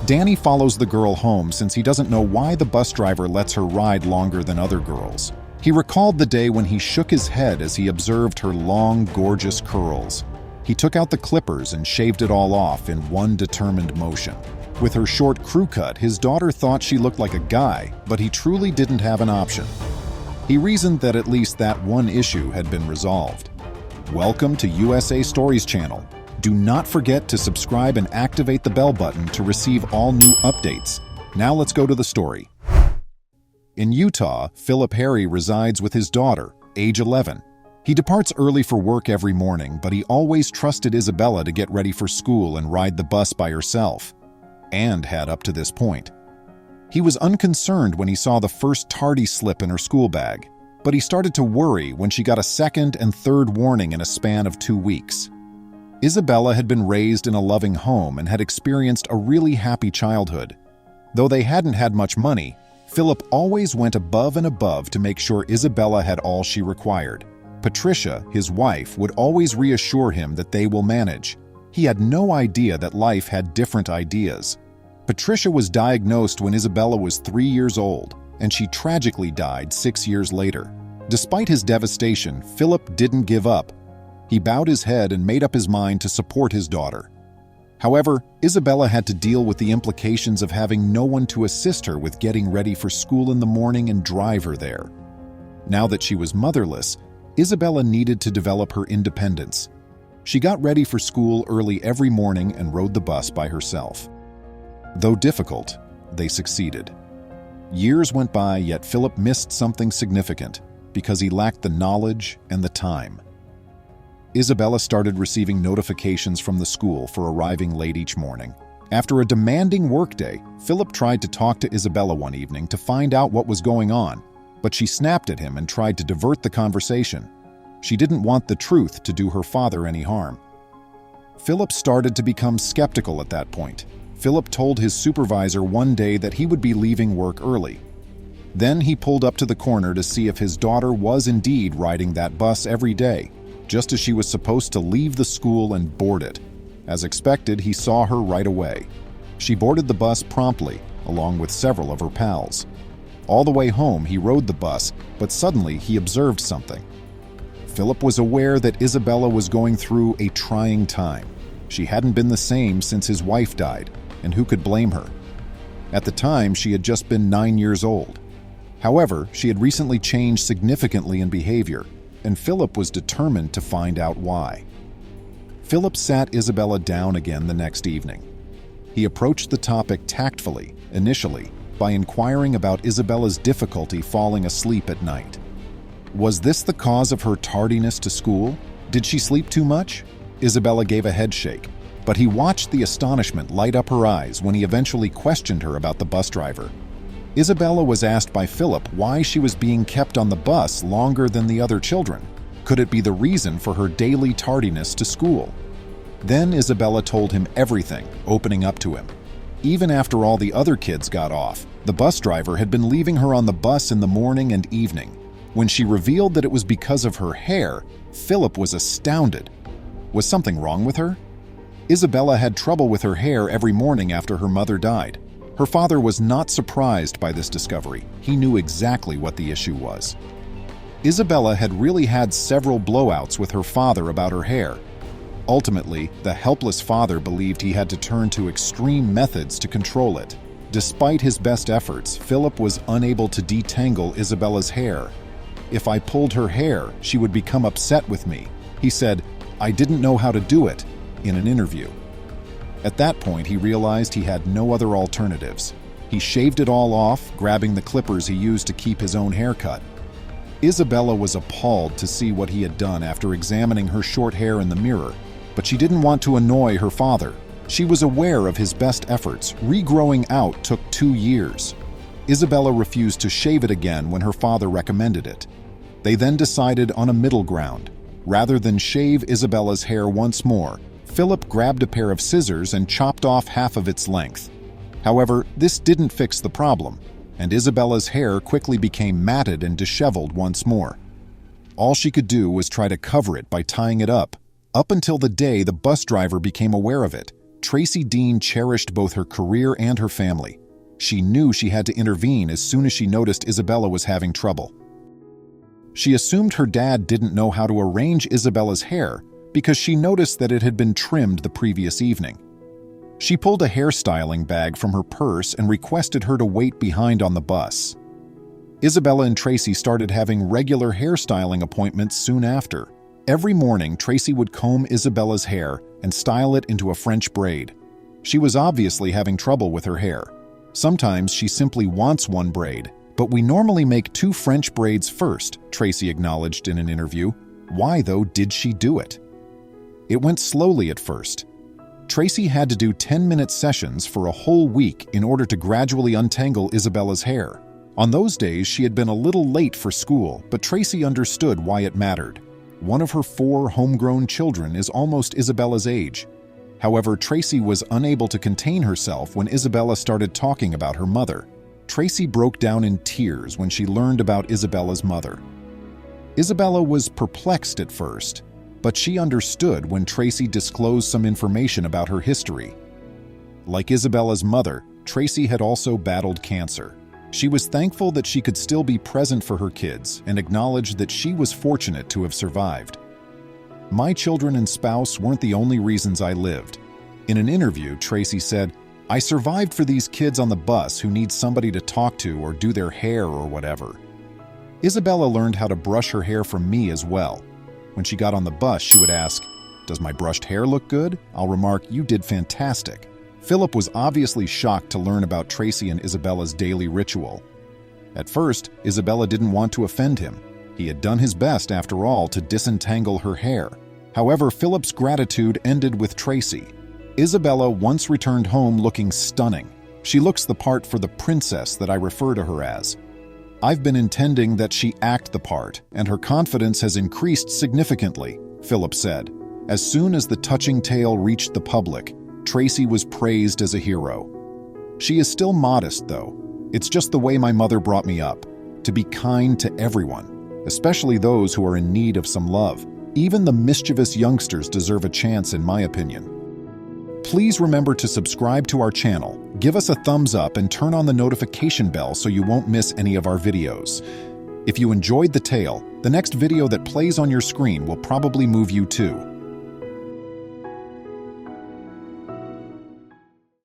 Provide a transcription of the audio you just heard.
Danny follows the girl home since he doesn't know why the bus driver lets her ride longer than other girls. He recalled the day when he shook his head as he observed her long, gorgeous curls. He took out the clippers and shaved it all off in one determined motion. With her short crew cut, his daughter thought she looked like a guy, but he truly didn't have an option. He reasoned that at least that one issue had been resolved. Welcome to USA Stories channel. Do not forget to subscribe and activate the bell button to receive all new updates. Now let's go to the story. In Utah, Philip Harry resides with his daughter, age 11. He departs early for work every morning, but he always trusted Isabella to get ready for school and ride the bus by herself, and had up to this point. He was unconcerned when he saw the first tardy slip in her school bag, but he started to worry when she got a second and third warning in a span of 2 weeks. Isabella had been raised in a loving home and had experienced a really happy childhood. Though they hadn't had much money, Philip always went above and above to make sure Isabella had all she required. Patricia, his wife, would always reassure him that they will manage. He had no idea that life had different ideas. Patricia was diagnosed when Isabella was 3 years old, and she tragically died 6 years later. Despite his devastation, Philip didn't give up. He bowed his head and made up his mind to support his daughter. However, Isabella had to deal with the implications of having no one to assist her with getting ready for school in the morning and drive her there. Now that she was motherless, Isabella needed to develop her independence. She got ready for school early every morning and rode the bus by herself. Though difficult, they succeeded. Years went by, yet Philip missed something significant because he lacked the knowledge and the time. Isabella started receiving notifications from the school for arriving late each morning. After a demanding workday, Philip tried to talk to Isabella one evening to find out what was going on, but she snapped at him and tried to divert the conversation. She didn't want the truth to do her father any harm. Philip started to become skeptical at that point. Philip told his supervisor one day that he would be leaving work early. Then he pulled up to the corner to see if his daughter was indeed riding that bus every day, just as she was supposed to leave the school and board it. As expected, he saw her right away. She boarded the bus promptly, along with several of her pals. All the way home, he rode the bus, but suddenly he observed something. Philip was aware that Isabella was going through a trying time. She hadn't been the same since his wife died, and who could blame her? At the time, she had just been 9 years old. However, she had recently changed significantly in behavior, and Philip was determined to find out why. Philip sat Isabella down again the next evening. He approached the topic tactfully, initially, by inquiring about Isabella's difficulty falling asleep at night. Was this the cause of her tardiness to school? Did she sleep too much? Isabella gave a head shake, but he watched the astonishment light up her eyes when he eventually questioned her about the bus driver. Isabella was asked by Philip why she was being kept on the bus longer than the other children. Could it be the reason for her daily tardiness to school? Then Isabella told him everything, opening up to him. Even after all the other kids got off, the bus driver had been leaving her on the bus in the morning and evening. When she revealed that it was because of her hair, Philip was astounded. Was something wrong with her? Isabella had trouble with her hair every morning after her mother died. Her father was not surprised by this discovery. He knew exactly what the issue was. Isabella had really had several blowouts with her father about her hair. Ultimately, the helpless father believed he had to turn to extreme methods to control it. Despite his best efforts, Philip was unable to detangle Isabella's hair. If I pulled her hair, she would become upset with me. He said, "I didn't know how to do it," in an interview. At that point, he realized he had no other alternatives. He shaved it all off, grabbing the clippers he used to keep his own haircut. Isabella was appalled to see what he had done after examining her short hair in the mirror, but she didn't want to annoy her father. She was aware of his best efforts. Regrowing out took 2 years. Isabella refused to shave it again when her father recommended it. They then decided on a middle ground. Rather than shave Isabella's hair once more, Philip grabbed a pair of scissors and chopped off half of its length. However, this didn't fix the problem, and Isabella's hair quickly became matted and disheveled once more. All she could do was try to cover it by tying it up until the day the bus driver became aware of it. Tracy Dean cherished both her career and her family. She knew she had to intervene as soon as she noticed Isabella was having trouble. She assumed her dad didn't know how to arrange Isabella's hair because she noticed that it had been trimmed the previous evening. She pulled a hairstyling bag from her purse and requested her to wait behind on the bus. Isabella and Tracy started having regular hairstyling appointments soon after. Every morning, Tracy would comb Isabella's hair and style it into a French braid. She was obviously having trouble with her hair. Sometimes she simply wants one braid, but we normally make 2 French braids first, Tracy acknowledged in an interview. Why, though, did she do it? It went slowly at first. Tracy had to do 10-minute sessions for a whole week in order to gradually untangle Isabella's hair. On those days, she had been a little late for school, but Tracy understood why it mattered. One of her 4 homegrown children is almost Isabella's age. However, Tracy was unable to contain herself when Isabella started talking about her mother. Tracy broke down in tears when she learned about Isabella's mother. Isabella was perplexed at first, but she understood when Tracy disclosed some information about her history. Like Isabella's mother, Tracy had also battled cancer. She was thankful that she could still be present for her kids and acknowledged that she was fortunate to have survived. "My children and spouse weren't the only reasons I lived." In an interview, Tracy said, "I survived for these kids on the bus who need somebody to talk to or do their hair or whatever." Isabella learned how to brush her hair from me as well. When she got on the bus, she would ask, "Does my brushed hair look good?" I'll remark, "You did fantastic." Philip was obviously shocked to learn about Tracy and Isabella's daily ritual. At first, Isabella didn't want to offend him. He had done his best, after all, to disentangle her hair. However, Philip's gratitude ended with Tracy. Isabella once returned home looking stunning. She looks the part for the princess that I refer to her as. "I've been intending that she act the part, and her confidence has increased significantly," Philip said. As soon as the touching tale reached the public, Tracy was praised as a hero. "She is still modest, though. It's just the way my mother brought me up, to be kind to everyone, especially those who are in need of some love. Even the mischievous youngsters deserve a chance, in my opinion." Please remember to subscribe to our channel, give us a thumbs up, and turn on the notification bell so you won't miss any of our videos. If you enjoyed the tale, the next video that plays on your screen will probably move you too.